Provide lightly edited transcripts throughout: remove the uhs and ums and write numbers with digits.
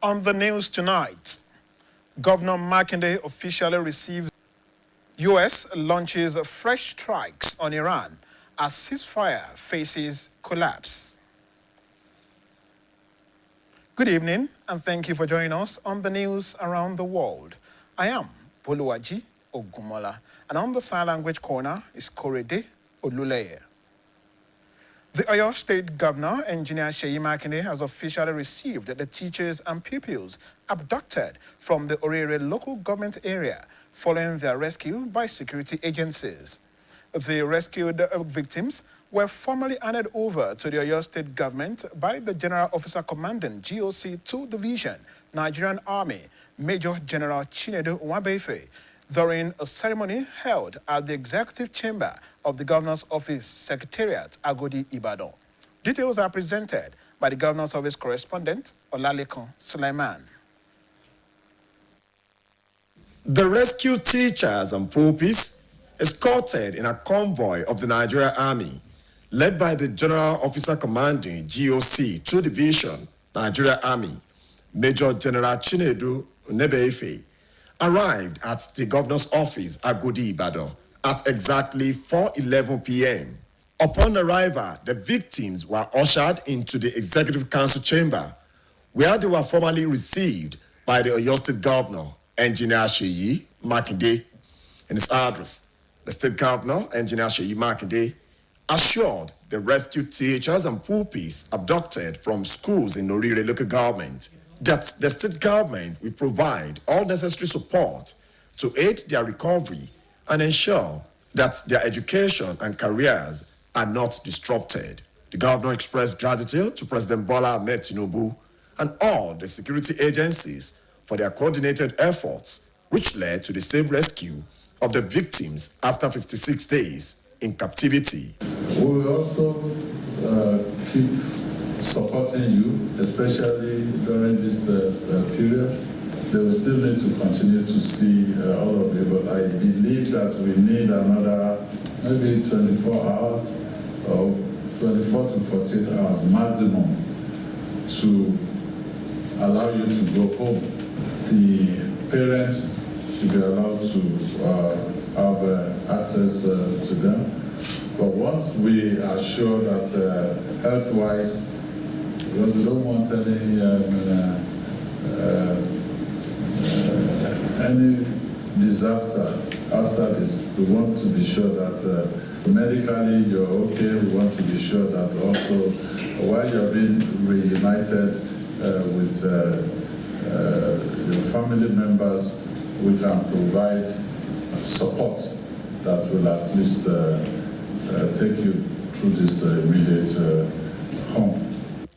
On the news tonight, Governor Makinde officially receives U.S. launches fresh strikes on Iran as ceasefire faces collapse. Good evening and thank you for joining us on the news around the world. I am Boluwaji Ogumola and on the sign language corner is Korede Oluleye. The Oyo State Governor, Engineer Seyi Makinde, has officially received the teachers and pupils abducted from the Ore-Ofe local government area following their rescue by security agencies. The rescued victims were formally handed over to the Oyo State Government by the General Officer Commanding GOC 2 Division, Nigerian Army, Major General Chinedu Nwabefe, during a ceremony held at the Executive Chamber of the Governor's Office Secretariat, Agodi, Ibadan. Details are presented by the Governor's Office correspondent, Olalekan Suleiman. The rescued teachers and pupils, escorted in a convoy of the Nigerian Army, led by the General Officer Commanding GOC 2 Division, Nigerian Army, Major General Chinedu Nwabefe, arrived at the Governor's Office, Agodi, Ibadan, at exactly 4:11 p.m. Upon arrival, the victims were ushered into the Executive Council chamber, where they were formally received by the Oyo State Governor, Engineer Seyi Makinde. In his address, the State Governor, Engineer Seyi Makinde, assured the rescued teachers and pupils abducted from schools in Ore-Ofe local government that the state government will provide all necessary support to aid their recovery and ensure that their education and careers are not disrupted. The governor expressed gratitude to President Bola Ahmed Tinubu and all the security agencies for their coordinated efforts, which led to the safe rescue of the victims after 56 days in captivity. We will also keep supporting you, especially during this period. They will still need to continue to see all of you, but I believe that we need another maybe 24 hours or 24 to 48 hours maximum to allow you to go home. The parents should be allowed to have access to them. But once we are sure that health-wise, because we don't want any disaster after this, we want to be sure that medically you're okay. We want to be sure that also while you're being reunited with your family members, we can provide support that will at least take you through this immediate home.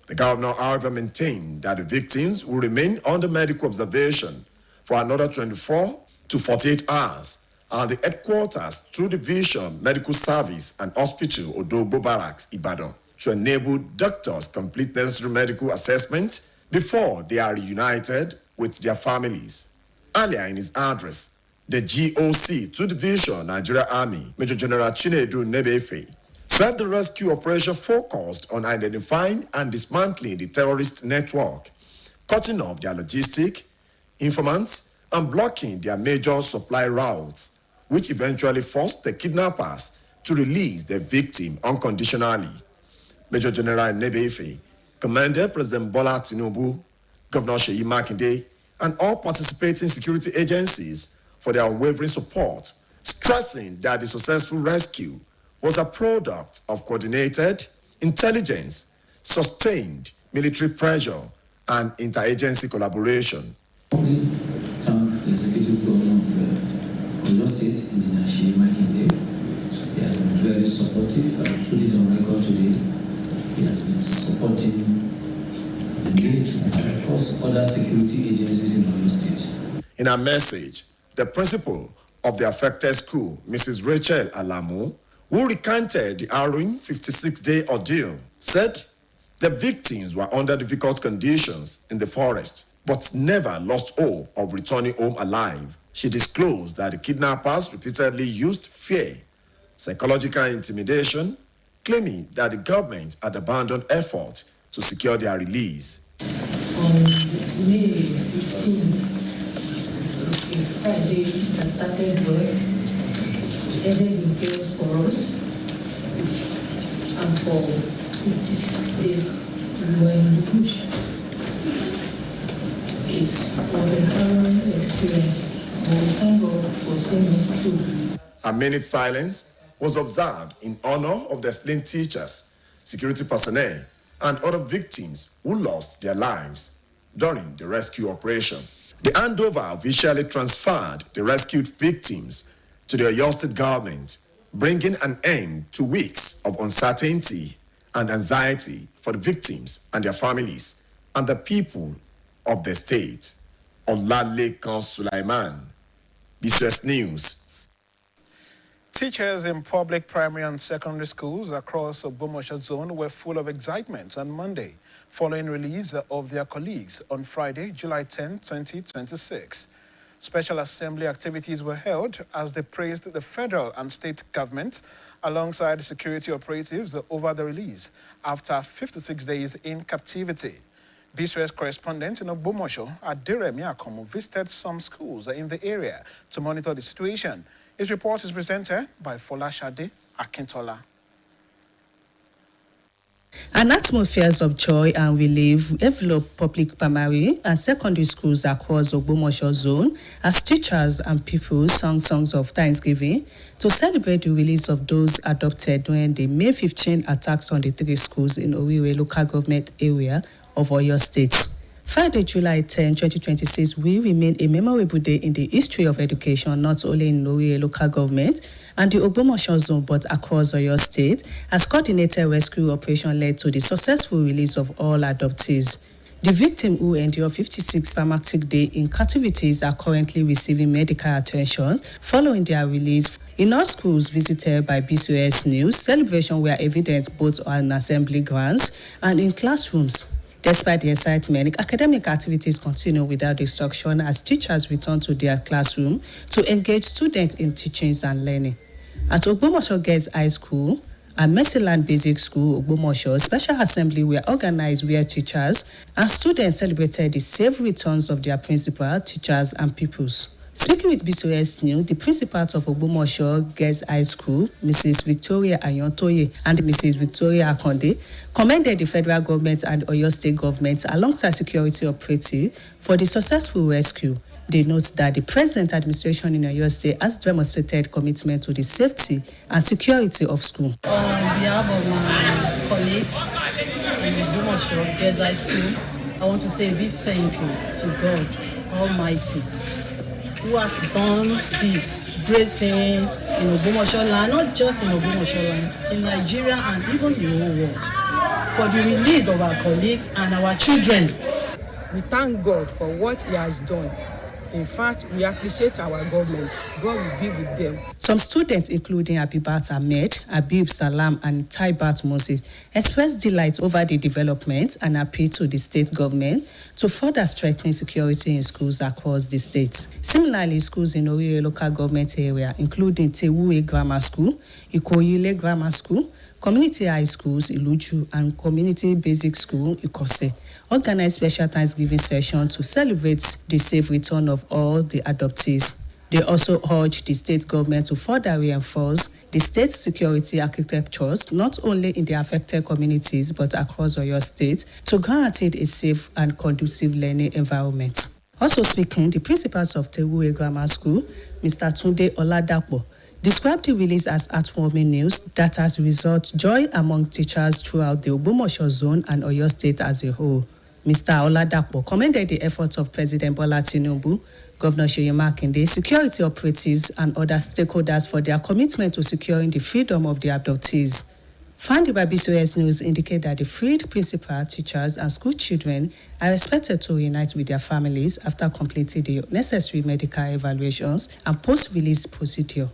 The governor, however, maintained that the victims will remain under medical observation for another 24 to 48 hours, and the headquarters 2 Division Medical Service and Hospital Odogbo Barracks, Ibadan, should enable doctors complete necessary medical assessment before they are reunited with their families. Earlier in his address, the GOC 2 Division Nigeria Army, Major General Chinedu Nwabefe, said the rescue operation focused on identifying and dismantling the terrorist network, cutting off their logistic, informants, and blocking their major supply routes, which eventually forced the kidnappers to release their victim unconditionally. Major General Nwabefe commended President Bola Tinubu, Governor Seyi Makinde, and all participating security agencies for their unwavering support, stressing that the successful rescue was a product of coordinated intelligence, sustained military pressure, and interagency collaboration. Only thank the Executive Governor of Oyo State, Engineer Seyi Makinde. He has been very supportive. I put it on record today. He has been supporting the military and, of course, other security agencies in Oyo State. In a message, the principal of the affected school, Mrs. Rachel Alamu, who recanted the harrowing 56-day ordeal, said the victims were under difficult conditions in the forest, but never lost hope of returning home alive. She disclosed that the kidnappers repeatedly used fear, psychological intimidation, claiming that the government had abandoned efforts to secure their release. On May 15, Friday, I started work. Ended in chaos for us. And for 56 days, we were in the bush. It was a harrowing experience, but we thank God for seeing us through. A minute silence was observed in honor of the slain teachers, security personnel, and other victims who lost their lives during the rescue operation. The handover officially transferred the rescued victims to the Oyo State government, bringing an end to weeks of uncertainty and anxiety for the victims and their families and the people of the state. Olalekan Sulaiman, BCOS News. Teachers in public primary and secondary schools across Ogbomosho zone were full of excitement on Monday, following release of their colleagues on Friday, July 10, 2026. Special assembly activities were held as they praised the federal and state government alongside security operatives over the release after 56 days in captivity. BCOS correspondent in Ogbomosho, Adiremi Akomu, visited some schools in the area to monitor the situation. His report is presented by Folashade Akintola. An atmosphere of joy and relief enveloped public primary and secondary schools across Ogbomosho zone as teachers and pupils sang songs of thanksgiving to celebrate the release of those adopted during the May 15 attacks on the 3 schools in Ore-Ofe local government area of Oyo State. Friday, July 10, 2026 will remain a memorable day in the history of education, not only in Ore-Ofe local government and the Ogbomosho zone, but across Oyo State, as coordinated rescue operation led to the successful release of all adoptees. The victims who endured 56 traumatic days in captivities are currently receiving medical attention following their release. In all schools visited by BCOS News, celebrations were evident both on assembly grounds and in classrooms. Despite the excitement, academic activities continue without disruption as teachers return to their classroom to engage students in teachings and learning. At Ogbomosho Girls High School and Mercyland Basic School, Ogbomosho, special assembly were organized where teachers and students celebrated the safe returns of their principal, teachers, and pupils. Speaking with BCOS News, the principal of Ogbomosho Girls High School, Mrs. Victoria Ayontoye and Mrs. Victoria Akonde, commended the federal government and Oyo State government alongside security operatives for the successful rescue. They note that the present administration in Oyo State has demonstrated commitment to the safety and security of school. On behalf of my colleagues in Ogbomosho Girls High School, I want to say a big thank you to God Almighty, who has done this great thing in Ogbomosho land, not just in Ogbomosho land, in Nigeria and even the whole world, for the release of our colleagues and our children. We thank God for what He has done. In fact, we appreciate our government. God will be with them. Some students, including Abibat Ahmed, Abib Salam, and Taibat Moses, expressed delight over the development and appeal to the state government to further strengthen security in schools across the state. Similarly, schools in Ore-Ofe local government area, including Tewue Grammar School, Ikoyile Grammar School, Community High Schools, Iluju, and Community Basic School, Ikose, organized special Thanksgiving session to celebrate the safe return of all the adoptees. They also urged the state government to further reinforce the state security architectures, not only in the affected communities, but across Oyo State, to guarantee a safe and conducive learning environment. Also speaking, the principals of Tewue Grammar School, Mr. Tunde Oladapo, described the release as heartwarming news that has resulted joy among teachers throughout the Ogbomosho zone and Oyo State as a whole. Mr. Oladapo commended the efforts of President Bola Tinubu, Governor Seyi Makinde, security operatives, and other stakeholders for their commitment to securing the freedom of the adoptees. Founded by BCOS News indicate that the freed principal, teachers, and school children are expected to reunite with their families after completing the necessary medical evaluations and post-release procedure.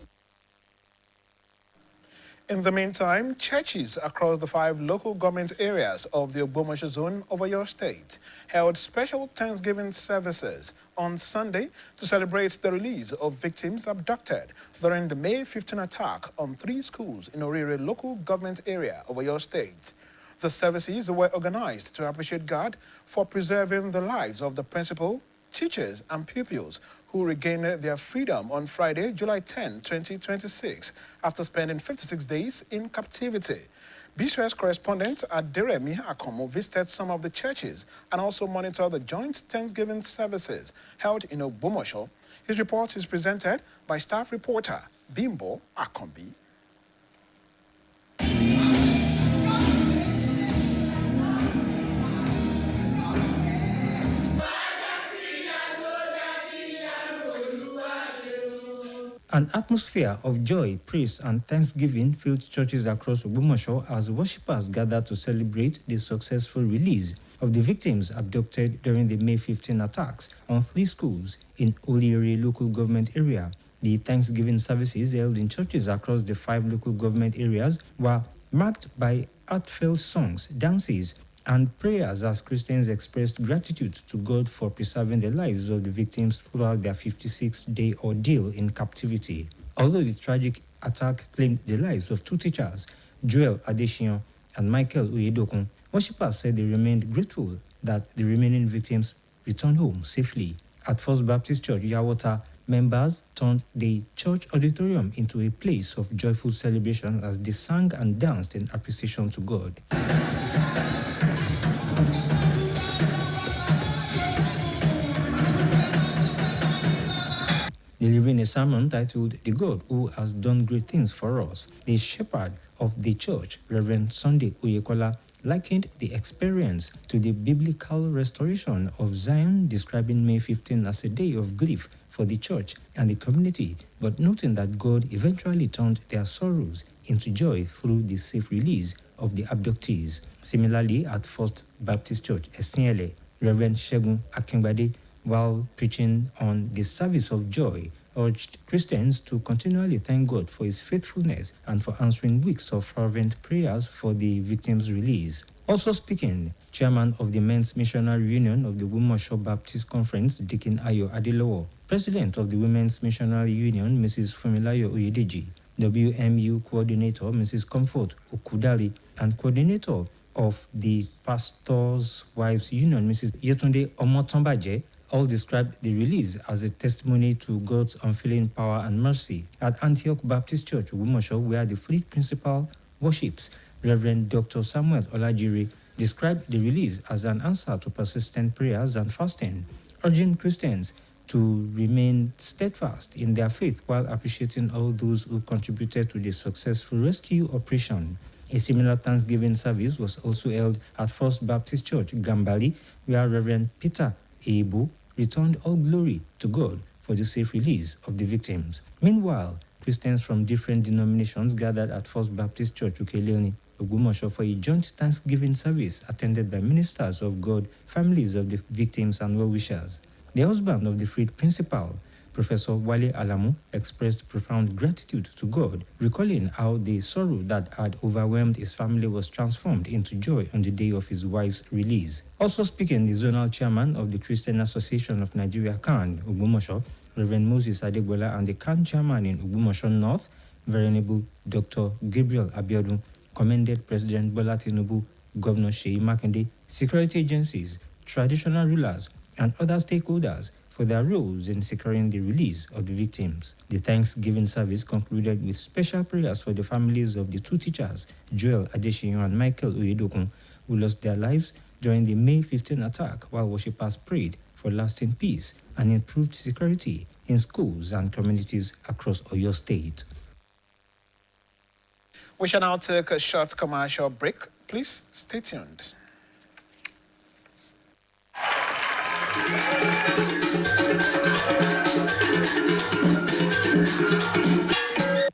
In the meantime, churches across the 5 local government areas of the Ogbomosho zone of Oyo State held special Thanksgiving services on Sunday to celebrate the release of victims abducted during the May 15 attack on 3 schools in Ore-Ofe local government area of Oyo State. The services were organized to appreciate God for preserving the lives of the principal, teachers, and pupils who regained their freedom on Friday, July 10, 2026, after spending 56 days in captivity. BCOS correspondent Aderemi Akomo visited some of the churches and also monitored the joint Thanksgiving services held in Ogbomoso. His report is presented by staff reporter Bimbo Akombi. An atmosphere of joy, praise, and thanksgiving filled churches across Ogbomoso as worshippers gathered to celebrate the successful release of the victims abducted during the May 15 attacks on 3 schools in Ore local government area. The Thanksgiving services held in churches across the 5 local government areas were marked by heartfelt songs, dances, and prayers as Christians expressed gratitude to God for preserving the lives of the victims throughout their 56-day ordeal in captivity. Although the tragic attack claimed the lives of 2 teachers, Joel Adesina and Michael Oyedokun, worshippers said they remained grateful that the remaining victims returned home safely. At First Baptist Church, Yawota, members turned the church auditorium into a place of joyful celebration as they sang and danced in appreciation to God. Delivering a sermon titled "The God Who Has Done Great Things for Us," the shepherd of the church, Reverend Sunday Oyekola, likened the experience to the biblical restoration of Zion, describing May 15 as a day of grief for the church and the community, but noting that God eventually turned their sorrows into joy through the safe release of the abductees. Similarly, at First Baptist Church, Esiele, Reverend Shegun Akingbade, while preaching on the service of joy, urged Christians to continually thank God for his faithfulness and for answering weeks of fervent prayers for the victims' release. Also speaking, Chairman of the Men's Missionary Union of the Ogbomoso Baptist Conference, Deacon Ayo Adelowo, President of the Women's Missionary Union, Mrs. Fumilayo Oyedeji, WMU Coordinator, Mrs. Comfort Okudali, and Coordinator of the Pastors' Wives Union, Mrs. Yetunde Omotombaje, all described the release as a testimony to God's unfailing power and mercy. At Antioch Baptist Church, Ogbomoso, where the fleet principal worships, Reverend Dr. Samuel Olajiri, described the release as an answer to persistent prayers and fasting, urging Christians to remain steadfast in their faith while appreciating all those who contributed to the successful rescue operation. A similar Thanksgiving service was also held at First Baptist Church, Gambali, where Reverend Peter Ebo returned all glory to God for the safe release of the victims. Meanwhile, Christians from different denominations gathered at First Baptist Church, Ukeleoni, Ogbomoso, for a joint Thanksgiving service attended by ministers of God, families of the victims, and well-wishers. The husband of the freed principal, Professor Wale Alamu, expressed profound gratitude to God, recalling how the sorrow that had overwhelmed his family was transformed into joy on the day of his wife's release. Also speaking, the zonal chairman of the Christian Association of Nigeria, CAN, Ogbomoso, Reverend Moses Adegbola, and the CAN chairman in Ogbomoso North, Venerable Dr. Gabriel Abiodun, commended President Bola Tinubu, Governor Seyi Makinde, security agencies, traditional rulers, and other stakeholders for their roles in securing the release of the victims. The Thanksgiving service concluded with special prayers for the families of the 2 teachers, Joel Adesina and Michael Oyedokun, who lost their lives during the May 15 attack, while worshippers prayed for lasting peace and improved security in schools and communities across Oyo State. We shall now take a short commercial break. Please stay tuned.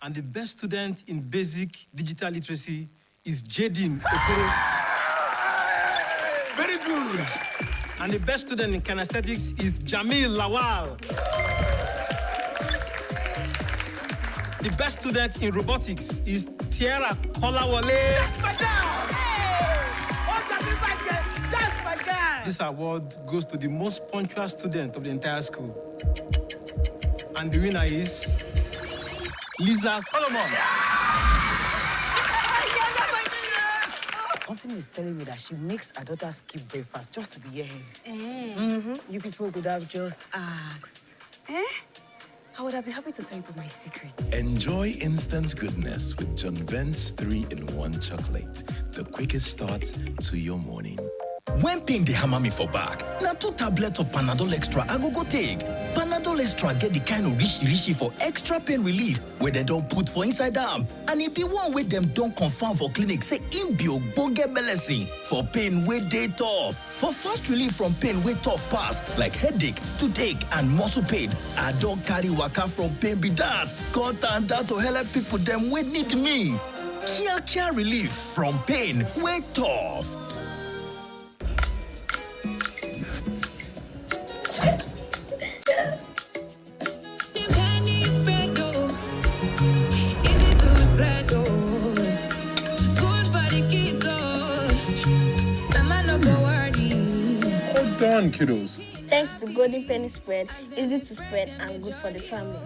And the best student in basic digital literacy is Jadin Okoro. Very good. And the best student in kinesthetics is Jamil Lawal. The best student in robotics is Tiara Kolawole. That's my dad! Hey! That's my dad! This award goes to the most punctual student of the entire school. And the winner is Lisa Solomon. Something is telling me that she makes her daughter skip breakfast just to be here. You people could have just asked. I would have been happy to tell you my secret. Enjoy instant goodness with John Vent's 3-in-1 chocolate. The quickest start to your morning. When pain dey hammer me for back, na 2 tablets of Panadol Extra I go take. Panadol Extra get the kind of rishi for extra pain relief where they don't put for inside am. And it be one way them don't confirm for clinic say im be ogbonge medicine for pain wey dey tough. For fast relief from pain wey tough pass, like headache, toothache, and muscle pain, I don't carry waka from pain be that. Cut and down to help people them wey need me. Kia relief from pain wey tough. Done, kiddos. Thanks to Golden Penny Spread, easy to spread and good for the family.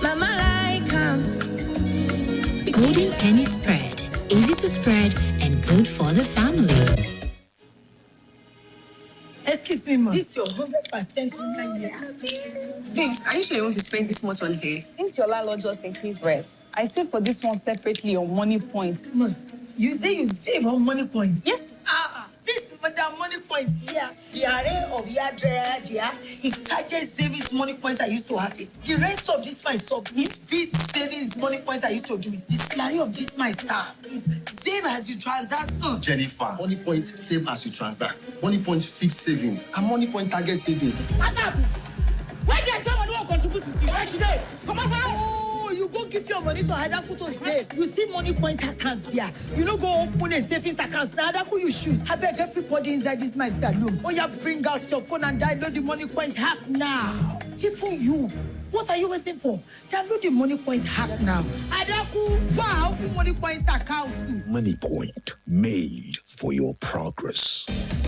Mama like Golden Penny Spread, easy to spread and good for the family. Excuse me, ma'am. This is your 100% in year. Babes, are you sure you want to spend this much on hair? Since your landlord just increased rent, I saved for this one separately on Money Point. Ma'am, you say you save on Money Point? Yes. This Madam Money Point here, the array of your there is target savings money points I used to have it. The rest of this my sub is this savings money points I used to do it. The salary of this my staff is save as you transact, son. Jennifer, Money Point save as you transact. Money Point fixed savings and Money Point target savings. What's up? Why did I don't contribute to you? Why should I? Come on, oh, you go give your money to Hadaku to save. You see Money Point accounts there. You know, go open a savings account. Now Hadaku you shoot. I beg everybody inside this my saloon. Oh, yeah, bring out your phone and download the Money Point app now. Even you. What are you waiting for? Download the Money Point app now. Hadaku, wow, open Money Point account. Money Point, made for your progress.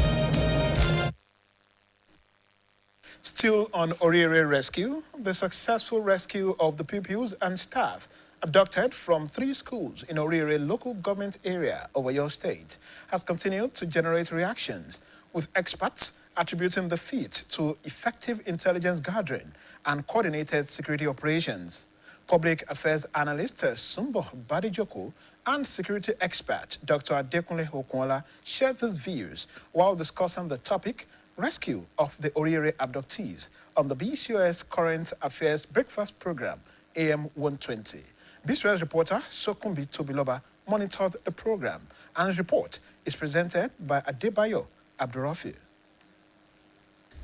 Still on Ore-Ofe rescue, the successful rescue of the pupils and staff abducted from 3 schools in Ore-Ofe local government area of Oyo State has continued to generate reactions, with experts attributing the feat to effective intelligence gathering and coordinated security operations. Public affairs analyst Sumbo Badijoko and security expert Dr. Adekunle Okunla shared these views while discussing the topic rescue of the Ore-Ofe abductees on the BCOS Current Affairs Breakfast Program, AM 120. BCOS reporter Sokumbi Tobiloba monitored the program, and his report is presented by Adebayo Abdurrafi.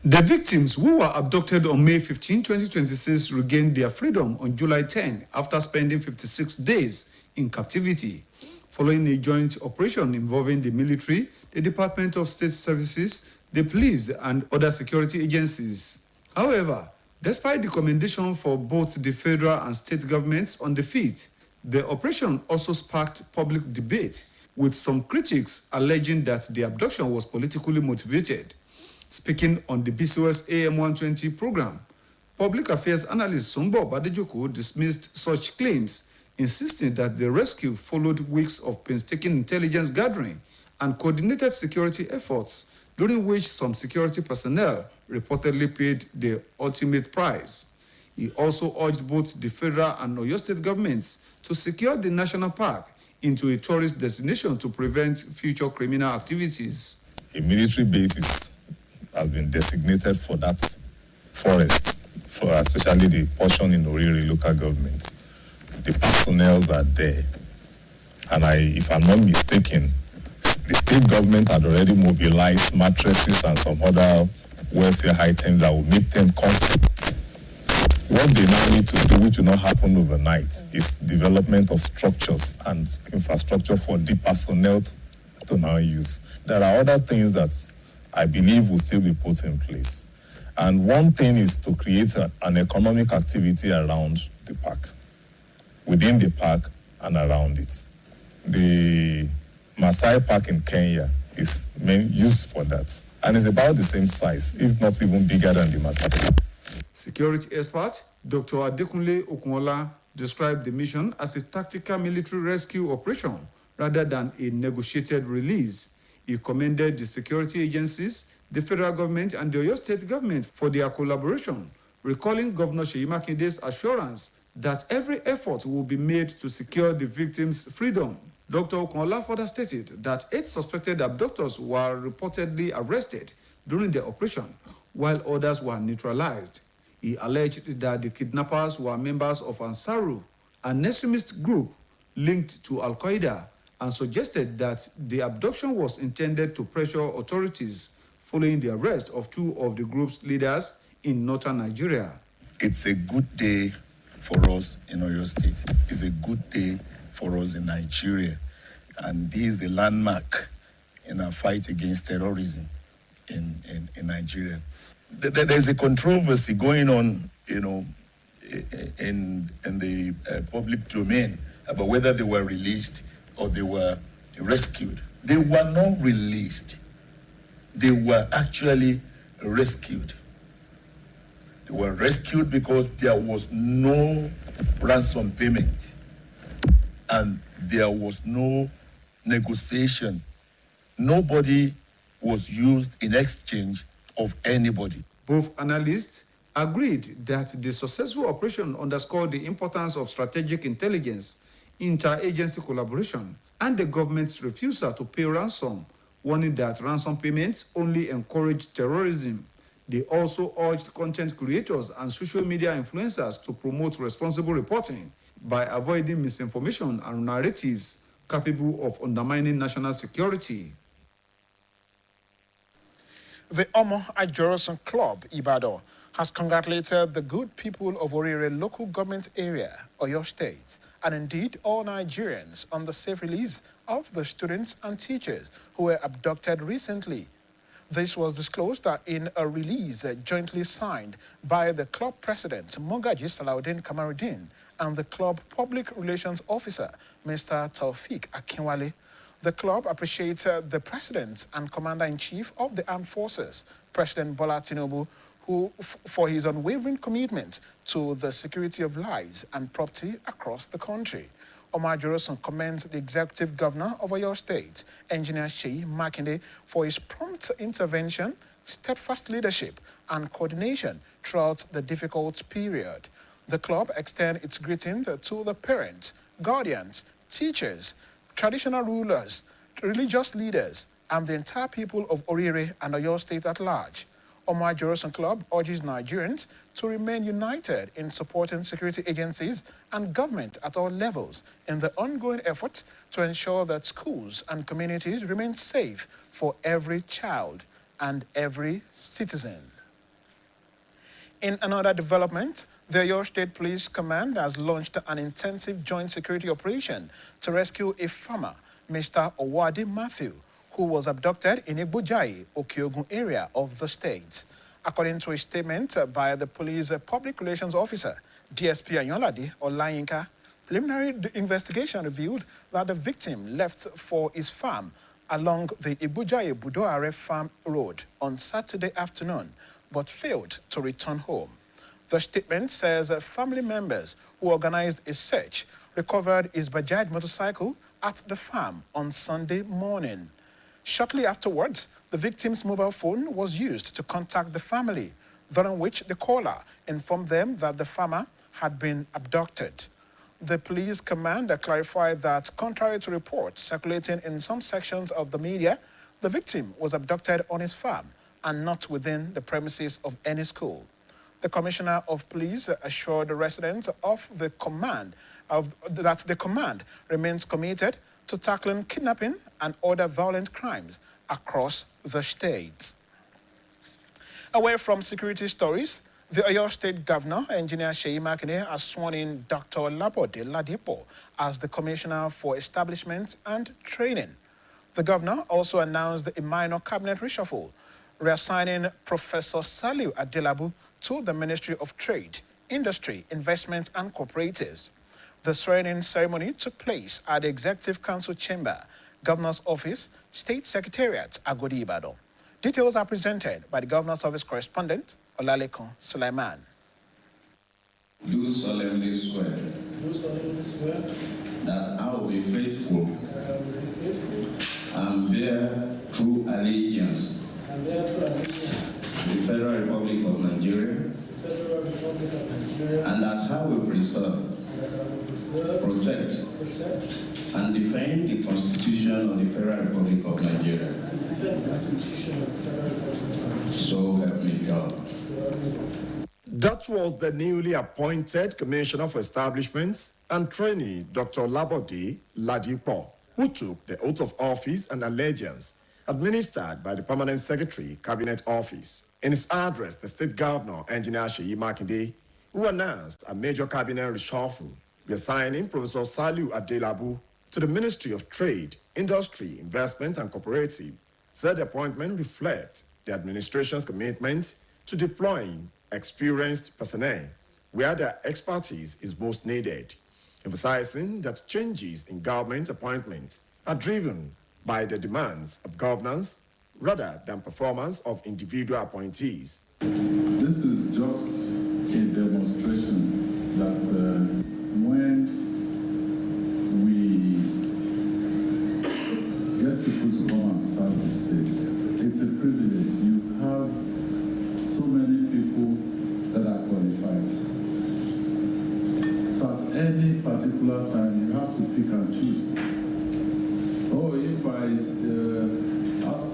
The victims who were abducted on May 15, 2026 regained their freedom on July 10 after spending 56 days in captivity, following a joint operation involving the military, the Department of State Services, the police, and other security agencies. However, despite the commendation for both the federal and state governments on the feat, the operation also sparked public debate, with some critics alleging that the abduction was politically motivated. Speaking on the BCOS AM 120 program, public affairs analyst Sumbo Badijoko dismissed such claims, insisting that the rescue followed weeks of painstaking intelligence gathering and coordinated security efforts, during which some security personnel reportedly paid the ultimate price. He also urged both the federal and Oyo State governments to secure the national park into a tourist destination to prevent future criminal activities. A military base has been designated for that forest, for especially the portion in Ore-Ofe local government. The personnel are there, and if I'm not mistaken, the state government had already mobilized mattresses and some other welfare items that will make them comfortable. What they now need to do, which will not happen overnight, is development of structures and infrastructure for the personnel to now use. There are other things that I believe will still be put in place. And one thing is to create an economic activity around the park, within the park and around it. The Maasai Park in Kenya is used for that. And it's about the same size, if not even bigger than the Maasai Park. Security expert Dr. Adekunle Okunla described the mission as a tactical military rescue operation rather than a negotiated release. He commended the security agencies, the federal government, and the Oyo State government for their collaboration, recalling Governor Seyi Makinde's assurance that every effort will be made to secure the victims' freedom. Dr. Okunla further stated that 8 suspected abductors were reportedly arrested during the operation, while others were neutralized. He alleged that the kidnappers were members of Ansaru, an extremist group linked to Al-Qaeda, and suggested that the abduction was intended to pressure authorities following the arrest of 2 of the group's leaders in northern Nigeria. It's a good day for us in Oyo State. It's a good day for us in Nigeria. And this is a landmark in our fight against terrorism in Nigeria. There's a controversy going on, in the public domain about whether they were released or they were rescued. They were not released. They were actually rescued. They were rescued because there was no ransom payment and there was no negotiation. Nobody was used in exchange of anybody. Both analysts agreed that the successful operation underscored the importance of strategic intelligence, interagency collaboration, and the government's refusal to pay ransom, warning that ransom payments only encourage terrorism. They also urged content creators and social media influencers to promote responsible reporting by avoiding misinformation and narratives capable of undermining national security. The Omo Ajorosun Club, Ibadan, has congratulated the good people of Orire local government area, Oyo State, and indeed all Nigerians on the safe release of the students and teachers who were abducted recently. This was disclosed in a release jointly signed by the club president, Mogaji Salaudin Kamaruddin, and the club public relations officer, Mr. Taufik Akinwale. The club appreciates the president and commander-in-chief of the armed forces, President Bola Tinubu, for his unwavering commitment to the security of lives and property across the country. Omar Joroson commends the executive governor of Oyo State, Engineer Seyi Makinde, for his prompt intervention, steadfast leadership, and coordination throughout the difficult period. The club extends its greetings to the parents, guardians, teachers, traditional rulers, religious leaders, and the entire people of Orire and Oyo State at large. Omar Joroson Club urges Nigerians to remain united in supporting security agencies and government at all levels in the ongoing effort to ensure that schools and communities remain safe for every child and every citizen. In another development, the Oyo State Police Command has launched an intensive joint security operation to rescue a farmer, Mr. Owade Matthew, who was abducted in Igbojai, Okeogun area of the state. According to a statement by the police public relations officer, DSP Anyolade Olayinka, preliminary investigation revealed that the victim left for his farm along the Igbojai Budoare Farm Road on Saturday afternoon, but failed to return home. The statement says that family members who organized a search recovered his Bajaj motorcycle at the farm on Sunday morning. Shortly afterwards, the victim's mobile phone was used to contact the family, during which the caller informed them that the farmer had been abducted. The police commander clarified that, contrary to reports circulating in some sections of the media, the victim was abducted on his farm and not within the premises of any school. The commissioner of police assured the residents of the command that the command remains committed to tackling kidnapping and other violent crimes across the state. Away from security stories, the Oyo State Governor, Engineer Seyi Makinde, has sworn in Dr. Labode Ladipo as the Commissioner for Establishment and Training. The governor also announced a minor cabinet reshuffle, reassigning Professor Saliu Adelabu to the Ministry of Trade, Industry, Investment and Cooperatives. The swearing-in ceremony took place at the Executive Council Chamber, Governor's Office, State Secretariat, Agodi Ibadan. Details are presented by the Governor's Office correspondent, Olalekan Sulaiman. Do solemnly swear. Do solemnly swear that I will be faithful. That I will be and bear true allegiance to the Federal Republic of Nigeria, and that I will preserve, protect, and defend the Constitution of the Federal Republic of Nigeria. So help me God. That was the newly appointed Commissioner for Establishments and Training, Dr. Labode Ladipo, who took the oath of office and allegiance administered by the Permanent Secretary, Cabinet Office. In his address, the State Governor, Engineer Seyi Makinde, who announced a major cabinet reshuffle, reassigning Professor Saliu Adelabu to the Ministry of Trade, Industry, Investment and Cooperative, said the appointment reflects the administration's commitment to deploying experienced personnel where their expertise is most needed, emphasizing that changes in government appointments are driven by the demands of governance rather than performance of individual appointees. This is just a demonstration that when we get people to come and serve the state, it's a privilege. You have so many people that are qualified. So at any particular time, you have to pick and choose. Oh, if I ask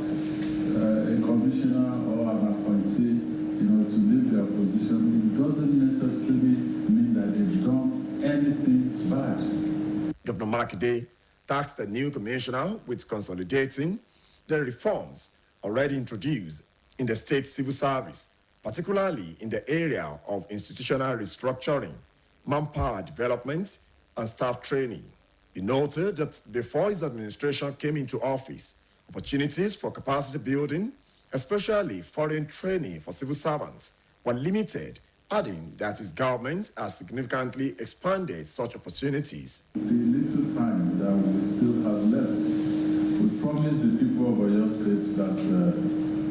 a commissioner or an appointee, to leave their position, it doesn't necessarily mean that they've done anything bad. Governor Makinde tasked the new commissioner with consolidating the reforms already introduced in the state civil service, particularly in the area of institutional restructuring, manpower development, and staff training. He noted that before his administration came into office, opportunities for capacity building, especially foreign training for civil servants, were limited, adding that his government has significantly expanded such opportunities. The little time that we still have left, we promised the people of Oyo State that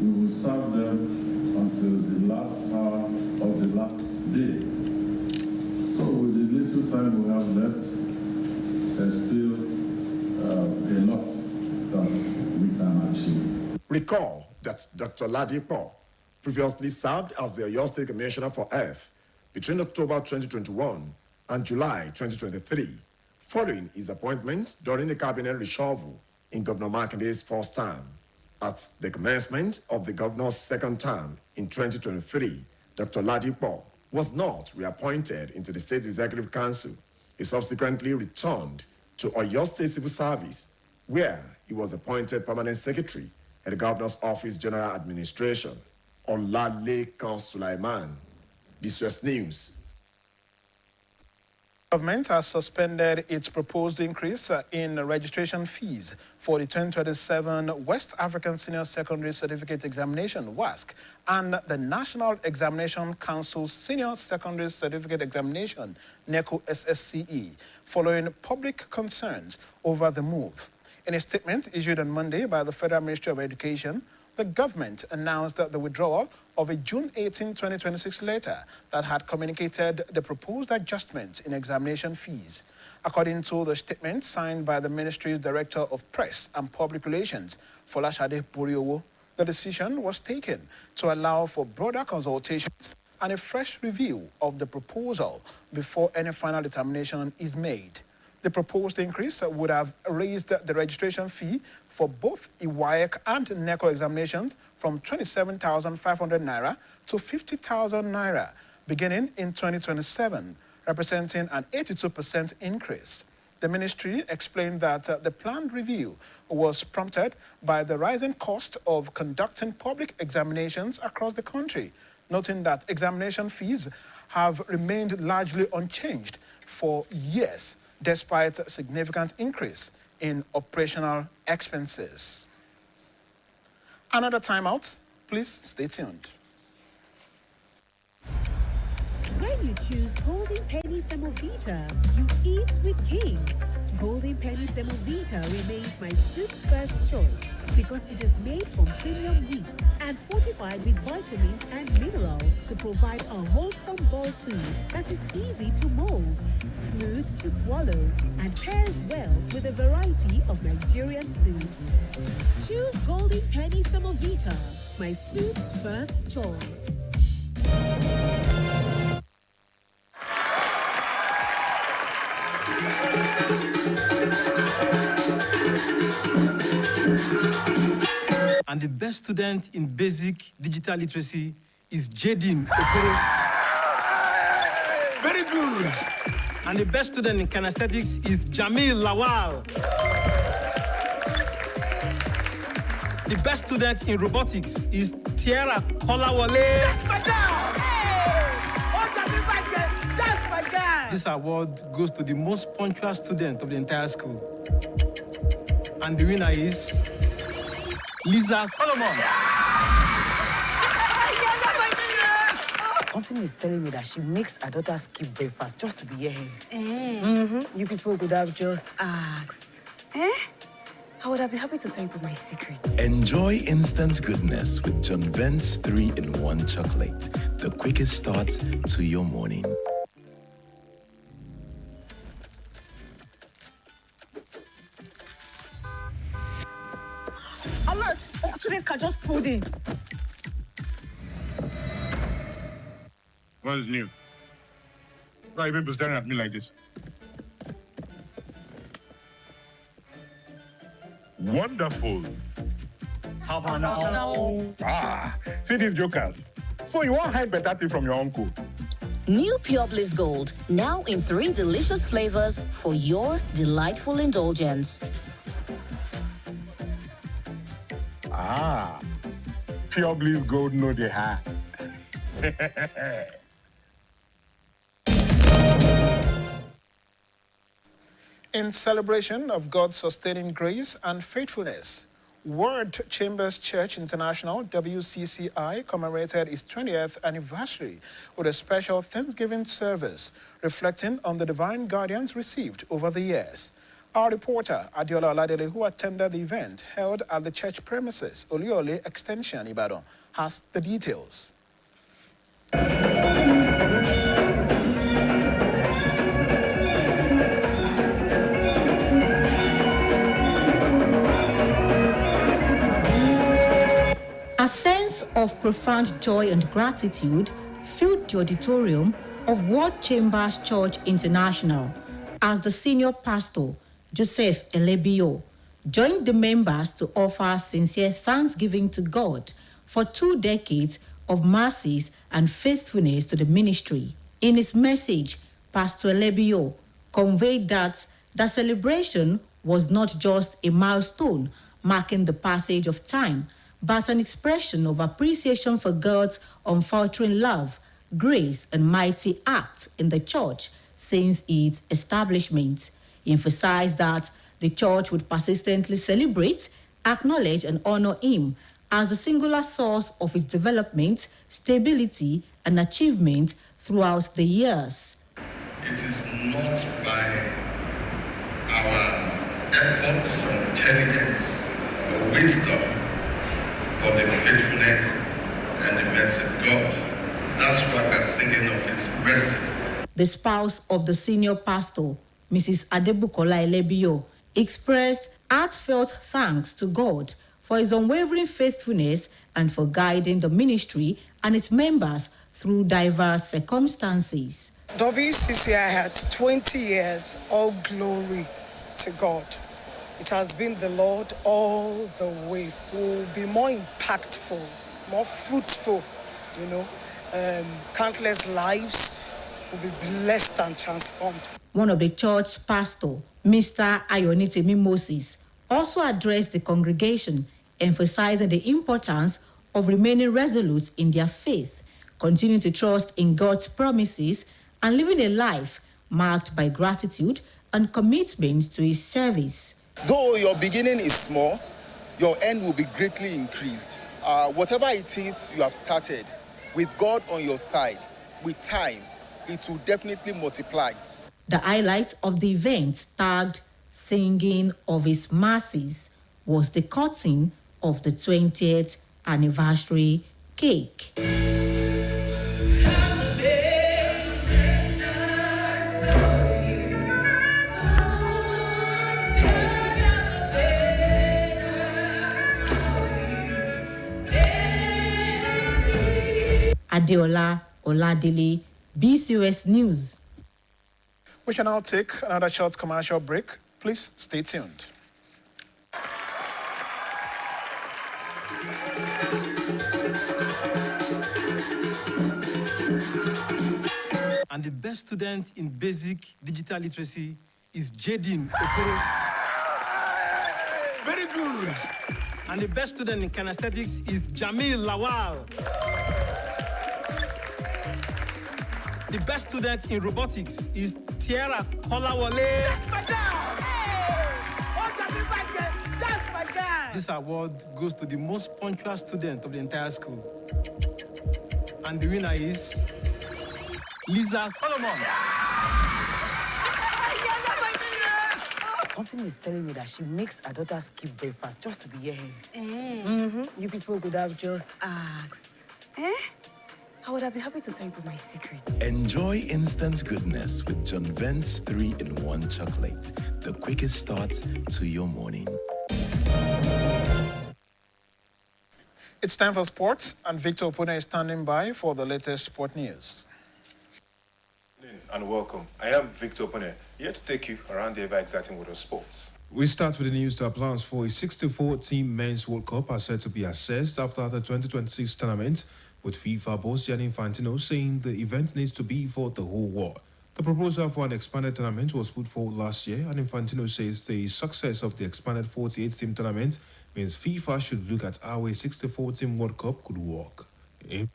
we will serve them until the last hour of the last day. So with the little time we have left, there's still a lot that we can achieve. Recall that Dr. Ladipo previously served as the Oyo State Commissioner for Health between October 2021 and July 2023, following his appointment during the cabinet reshuffle in Governor Makinde's first term. At the commencement of the governor's second term in 2023, Dr. Ladipo was not reappointed into the State Executive Council. He subsequently returned to Oyo State Civil Service, where he was appointed Permanent Secretary at the Governor's Office General Administration. Olalekan Sulaiman, BCOS News. The government has suspended its proposed increase in registration fees for the 2027 West African Senior Secondary Certificate Examination, WASC, and the National Examination Council Senior Secondary Certificate Examination, NECO SSCE, following public concerns over the move. In a statement issued on Monday by the Federal Ministry of Education, the government announced that the withdrawal of a June 18, 2026 letter that had communicated the proposed adjustment in examination fees. According to the statement signed by the Ministry's Director of Press and Public Relations, Folashade Boriowo, the decision was taken to allow for broader consultations and a fresh review of the proposal before any final determination is made. The proposed increase would have raised the registration fee for both IWAEC and NECO examinations from 27,500 naira to 50,000 naira beginning in 2027, representing an 82% increase. The ministry explained that the planned review was prompted by the rising cost of conducting public examinations across the country, noting that examination fees have remained largely unchanged for years, despite a significant increase in operational expenses. Another timeout, please stay tuned. When you choose Golden Penny Semovita, you eat with kings. Golden Penny Semovita remains my soup's first choice because it is made from premium wheat and fortified with vitamins and minerals to provide a wholesome bowl food that is easy to mold, smooth to swallow, and pairs well with a variety of Nigerian soups. Choose Golden Penny Semovita, my soup's first choice. And the best student in basic digital literacy is Jadin Okoro. Very good. And the best student in kinesthetics is Jamil Lawal. The best student in robotics is Tiara Kolawole. That's my girl! Hey! Oh, that's my girl! This award goes to the most punctual student of the entire school. And the winner is Lisa Solomon. Something is telling me that she makes her daughter skip breakfast just to be here. You people could have just asked. I would have been happy to tell you my secret. Enjoy instant goodness with John Vent's 3-in-1 chocolate. The quickest start to your morning. Alert! Uncle Today's car just pulled in. What is new? Why are you people staring at me like this? Wonderful. How about now? Ah, see these jokers. So you want hide better thing from your uncle? New Pure Bliss Gold, now in 3 delicious flavors for your delightful indulgence. Ah, Pure Bliss Gold no they have. In celebration of God's sustaining grace and faithfulness, Word Chambers Church International, WCCI, commemorated its 20th anniversary with a special Thanksgiving service reflecting on the divine guidance received over the years. Our reporter, Adiola Oladele, who attended the event held at the church premises, Oliole Extension, Ibadan, has the details. A sense of profound joy and gratitude filled the auditorium of Word Chambers Church International as the senior pastor, Joseph Elebio, joined the members to offer sincere thanksgiving to God for 2 decades of mercies and faithfulness to the ministry. In his message, Pastor Elebio conveyed that the celebration was not just a milestone marking the passage of time, but an expression of appreciation for God's unfaltering love, grace, and mighty acts in the church since its establishment. He emphasized that the church would persistently celebrate, acknowledge, and honor him as the singular source of its development, stability, and achievement throughout the years. It is not by our efforts or intelligence or wisdom, but the faithfulness and the mercy of God. That's why we're singing of His mercy. The spouse of the senior pastor, Mrs. Adebukola Elebio, expressed heartfelt thanks to God for His unwavering faithfulness and for guiding the ministry and its members through diverse circumstances. WCCI had 20 years, all glory to God. It has been the Lord all the way. We'll be more impactful, more fruitful, countless lives will be blessed and transformed. One of the church pastor, Mr. Ayonitemi Moses, also addressed the congregation, emphasizing the importance of remaining resolute in their faith, continuing to trust in God's promises, and living a life marked by gratitude and commitment to His service. Though your beginning is small, your end will be greatly increased. Whatever it is you have started, with God on your side, with time, it will definitely multiply. The highlight of the event, tagged Singing of His Mercies, was the cutting of the 20th anniversary cake. Adeola Oladele, BCOS News. We shall now take another short commercial break. Please stay tuned. And the best student in basic digital literacy is Jadin Okoro. Very good. And the best student in kinesthetics is Jamil Lawal. The best student in robotics is Tiara Kolawole. That's my dad! Hey! Oh, that's my dad! This award goes to the most punctual student of the entire school. And the winner is Lisa Solomon. Something is telling me that she makes her daughter skip breakfast just to be here. You people could have just asked. I would have been happy to tell you my secret. Enjoy instant goodness with John Vent's 3-in-1 chocolate. The quickest start to your morning. It's time for sports, and Victor Opune is standing by for the latest sport news. And welcome. I am Victor Opune, here to take you around the ever-exciting world of sports. We start with the news that plans for a 64-team men's World Cup are set to be assessed after the 2026 tournament, with FIFA boss Gianni Infantino saying the event needs to be for the whole world. The proposal for an expanded tournament was put forward last year, and Infantino says the success of the expanded 48-team tournament means FIFA should look at how a 64-team World Cup could work. The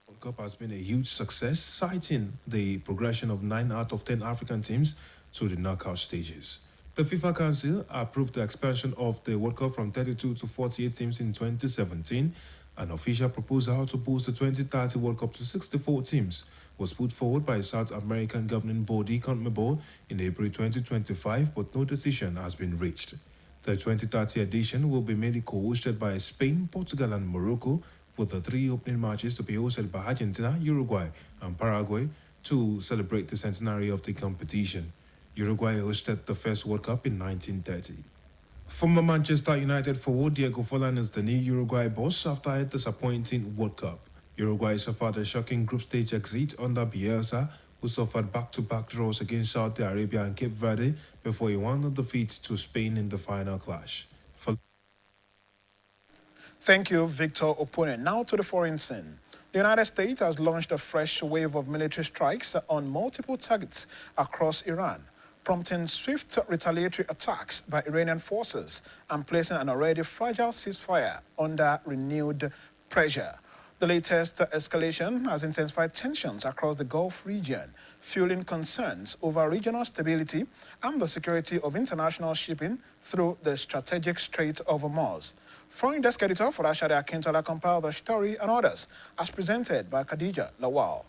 World Cup has been a huge success, citing the progression of 9 out of 10 African teams to the knockout stages. The FIFA Council approved the expansion of the World Cup from 32 to 48 teams in 2017. An official proposal to boost the 2030 World Cup to 64 teams was put forward by South American governing body CONMEBOL in April 2025, but no decision has been reached. The 2030 edition will be mainly co-hosted by Spain, Portugal and Morocco, with the 3 opening matches to be hosted by Argentina, Uruguay and Paraguay to celebrate the centenary of the competition. Uruguay hosted the first World Cup in 1930. Former Manchester United forward Diego Forlan is the new Uruguay boss after a disappointing World Cup. Uruguay suffered a shocking group stage exit under Bielsa, who suffered back-to-back draws against Saudi Arabia and Cape Verde before he won the defeat to Spain in the final clash. Thank you, Victor Opune. Now to the foreign scene. The United States has launched a fresh wave of military strikes on multiple targets across Iran, prompting swift retaliatory attacks by Iranian forces and placing an already fragile ceasefire under renewed pressure. The latest escalation has intensified tensions across the Gulf region, fueling concerns over regional stability and the security of international shipping through the strategic Strait of Hormuz. Foreign desk editor Furashade Akintola compiled the story and others, as presented by Khadija Lawal.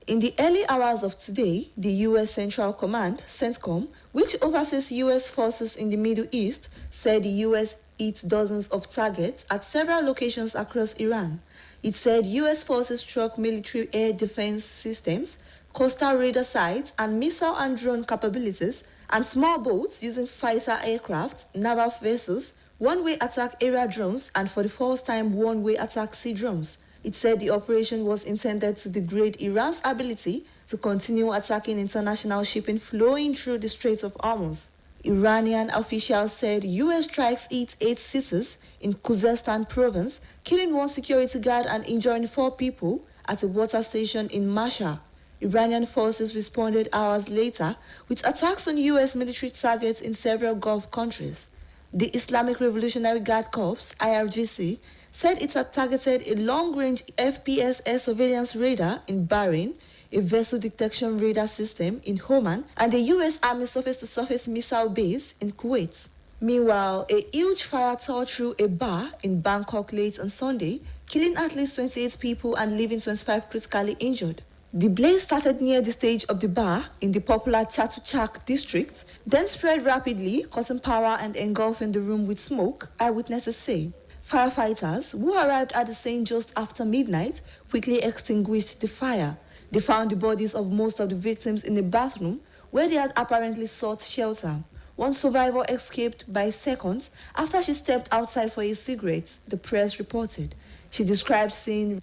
In the early hours of today, the U.S. Central Command, CENTCOM, which oversees U.S. forces in the Middle East, said the U.S. hit dozens of targets at several locations across Iran. It said U.S. forces struck military air defense systems, coastal radar sites, and missile and drone capabilities, and small boats using fighter aircraft, naval vessels, one-way attack area drones, and for the first time, one-way attack sea drones. It said the operation was intended to degrade Iran's ability to continue attacking international shipping flowing through the Strait of Hormuz. Iranian officials said U.S. strikes hit 8 cities in Khuzestan province, killing 1 security guard and injuring 4 people at a water station in Mashhad. Iranian forces responded hours later with attacks on U.S. military targets in several Gulf countries. The Islamic Revolutionary Guard Corps, IRGC, said it had targeted a long-range FPS air surveillance radar in Bahrain, a vessel detection radar system in Oman, and a U.S. Army surface-to-surface missile base in Kuwait. Meanwhile, a huge fire tore through a bar in Bangkok late on Sunday, killing at least 28 people and leaving 25 critically injured. The blaze started near the stage of the bar in the popular Chatuchak district, then spread rapidly, causing power and engulfing the room with smoke, eyewitnesses say. Firefighters, who arrived at the scene just after midnight, quickly extinguished the fire. They found the bodies of most of the victims in the bathroom, where they had apparently sought shelter. One survivor escaped by seconds after she stepped outside for a cigarette, the press reported. She described seeing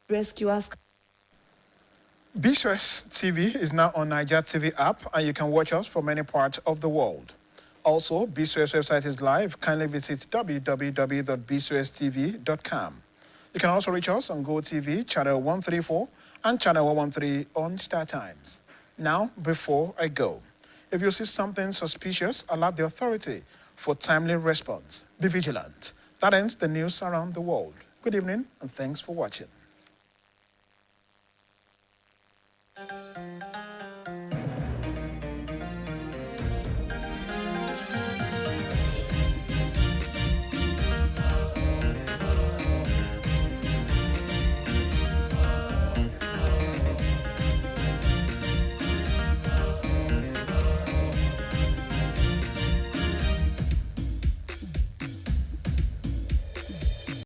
rescuers. BCOS TV is now on Niger TV app, and you can watch us from any part of the world. Also, BCOS website is live. Kindly visit www.bcostv.com. You can also reach us on GoTV, channel 134 and channel 113 on Star Times. Now, before I go, if you see something suspicious, alert the authority for timely response. Be vigilant. That ends the news around the world. Good evening, and thanks for watching.